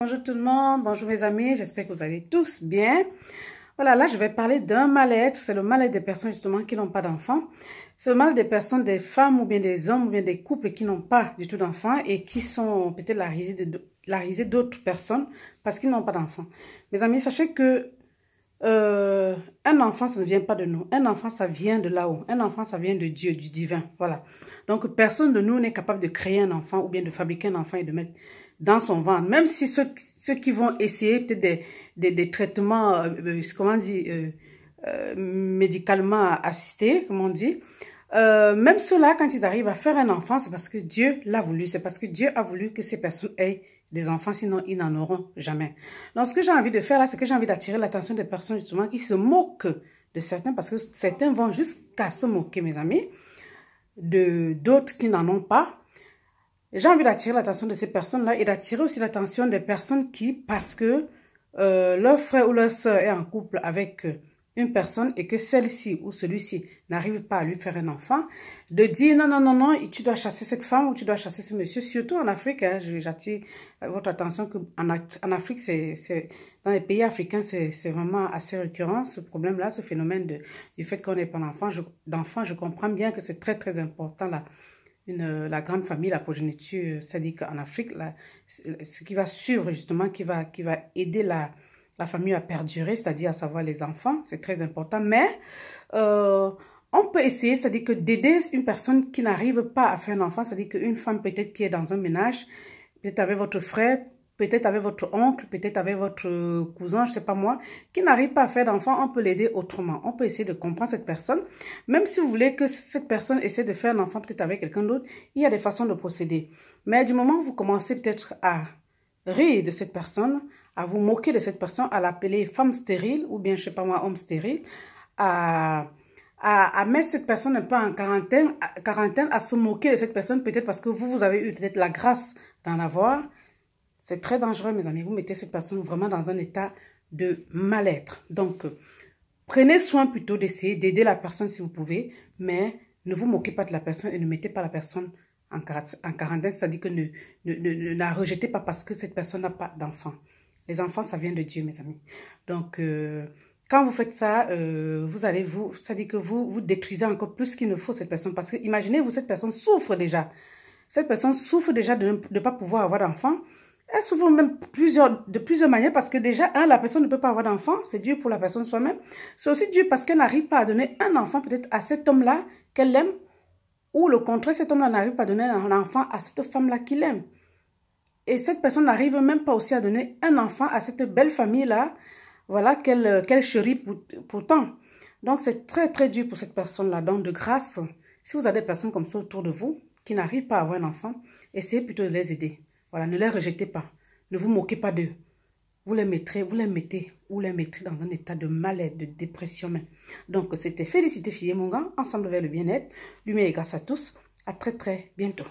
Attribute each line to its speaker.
Speaker 1: Bonjour tout le monde, bonjour mes amis, j'espère que vous allez tous bien. Voilà, là je vais parler d'un mal-être, c'est le mal-être des personnes justement qui n'ont pas d'enfants. C'est le mal-être des personnes, des femmes ou bien des hommes ou bien des couples qui n'ont pas du tout d'enfants et qui sont peut-être la risée d'autres personnes parce qu'ils n'ont pas d'enfants. Mes amis, sachez que un enfant, ça ne vient pas de nous. Un enfant, ça vient de là-haut. Un enfant, ça vient de Dieu, du divin. Voilà. Donc, personne de nous n'est capable de créer un enfant ou bien de fabriquer un enfant et de mettre dans son ventre. Même si ceux qui vont essayer peut-être des traitements, comment on dit, médicalement assistés, comme on dit, même ceux-là, quand ils arrivent à faire un enfant, c'est parce que Dieu l'a voulu. C'est parce que Dieu a voulu que ces personnes aient des enfants, sinon ils n'en auront jamais. Donc, ce que j'ai envie de faire là, c'est que j'ai envie d'attirer l'attention des personnes justement qui se moquent de certains, parce que certains vont jusqu'à se moquer, mes amis, de d'autres qui n'en ont pas. J'ai envie d'attirer l'attention de ces personnes-là et d'attirer aussi l'attention des personnes qui, parce que leur frère ou leur soeur est en couple avec une personne et que celle-ci ou celui-ci n'arrive pas à lui faire un enfant, de dire non, non, non, non, tu dois chasser cette femme ou tu dois chasser ce monsieur, surtout en Afrique. Hein, j'attire votre attention qu'en Afrique, dans les pays africains, c'est vraiment assez récurrent, ce problème-là, ce phénomène du fait qu'on n'ait pas d'enfant. Je comprends bien que c'est très, très important là. La grande famille, la progéniture, c'est-à-dire qu'en Afrique, ce qui va suivre justement, qui va aider la famille à perdurer, c'est-à-dire à savoir les enfants, c'est très important. Mais on peut essayer, c'est-à-dire que d'aider une personne qui n'arrive pas à faire un enfant, c'est-à-dire qu'une femme peut-être qui est dans un ménage, peut-être avec votre frère, peut-être avec votre oncle, peut-être avec votre cousin, je ne sais pas moi, qui n'arrive pas à faire d'enfant, on peut l'aider autrement. On peut essayer de comprendre cette personne. Même si vous voulez que cette personne essaie de faire un enfant peut-être avec quelqu'un d'autre, il y a des façons de procéder. Mais du moment où vous commencez peut-être à rire de cette personne, à vous moquer de cette personne, à l'appeler femme stérile ou bien, je ne sais pas moi, homme stérile, à mettre cette personne un peu en quarantaine, à se moquer de cette personne, peut-être parce que vous avez eu peut-être la grâce d'en avoir. C'est très dangereux, mes amis. Vous mettez cette personne vraiment dans un état de mal-être. Donc, prenez soin plutôt d'essayer d'aider la personne si vous pouvez, mais ne vous moquez pas de la personne et ne mettez pas la personne en quarantaine. C'est-à-dire que ne la rejetez pas parce que cette personne n'a pas d'enfant. Les enfants, ça vient de Dieu, mes amis. Donc, quand vous faites ça, c'est-à-dire que vous détruisez encore plus qu'il ne faut cette personne. Parce que imaginez-vous, cette personne souffre déjà. Cette personne souffre déjà de ne pas pouvoir avoir d'enfant. Elle souffre même de plusieurs manières parce que déjà, la personne ne peut pas avoir d'enfant. C'est dur pour la personne soi-même. C'est aussi dur parce qu'elle n'arrive pas à donner un enfant peut-être à cet homme-là qu'elle aime. Ou le contraire, cet homme-là n'arrive pas à donner un enfant à cette femme-là qu'il aime. Et cette personne n'arrive même pas aussi à donner un enfant à cette belle famille-là, voilà, qu'elle chérit pourtant. Donc, c'est très, très dur pour cette personne-là. Donc, de grâce, si vous avez des personnes comme ça autour de vous, qui n'arrivent pas à avoir un enfant, essayez plutôt de les aider. Voilà, ne les rejetez pas. Ne vous moquez pas d'eux. Vous les mettrez dans un état de mal-être, de dépression même. Donc, c'était Félicité Filles mon gars, ensemble vers le bien-être. Lumière et grâce à tous. À très, très bientôt.